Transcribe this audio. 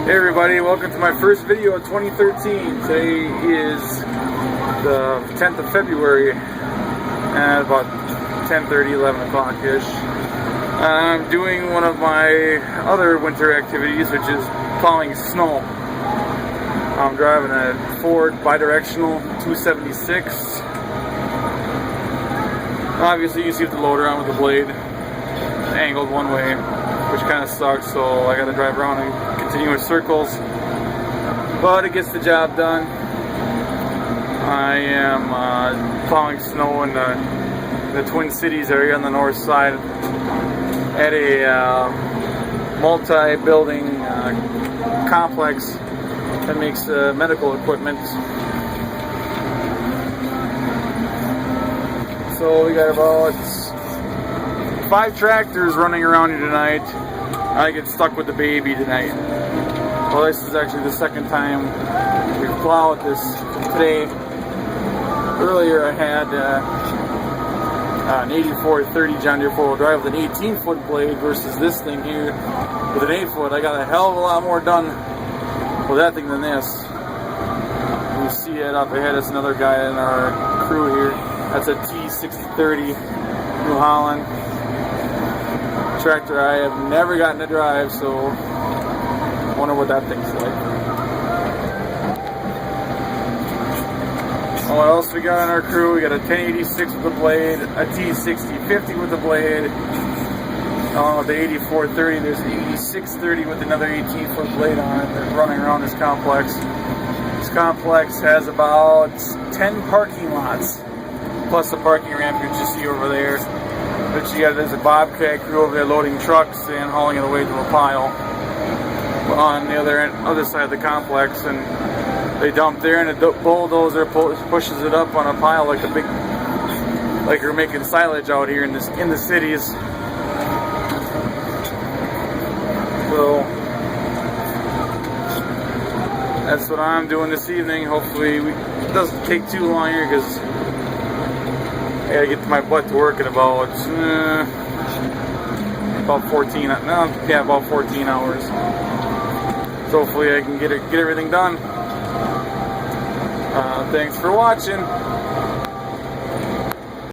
Hey everybody, welcome to my first video of 2013. Today is the 10th of February at about 10:30, 11 o'clock-ish. I'm doing one of my other winter activities, which is plowing snow. I'm driving a Ford Bidirectional 276. Obviously you see the loader on with the blade angled one way, which kind of sucks, so I gotta drive around in continuous circles, but it gets the job done. I am plowing snow in the Twin Cities area on the north side at a multi-building complex that makes medical equipment. So we got about 5 tractors running around here tonight. I get stuck with the baby tonight. Well, this is actually the second time we've plowed this today. Earlier I had an 8430 John Deere 4-wheel drive with an 18-foot blade versus this thing here with an 8-foot. I got a hell of a lot more done with that thing than this. You see it up ahead. That's another guy in our crew here. That's a T6030 New Holland tractor I have never gotten to drive, so I wonder what that thing's like. What else we got on our crew? We got a 1086 with the blade, a T6050 with the blade. Along with the 8430, there's an 8630 with another 18-foot blade on it that's running around this complex. This complex has about 10 parking lots, plus the parking ramp you just see over there. But you got there's a bobcat crew over there loading trucks and hauling it away to a pile on the other side of the complex, and they dump there, and a bulldozer pushes it up on a pile like a big, like you're making silage out here in the cities. So that's what I'm doing this evening. Hopefully it doesn't take too long here, because I gotta get my butt to work in about 14 hours. So hopefully I can get everything done. Thanks for watching.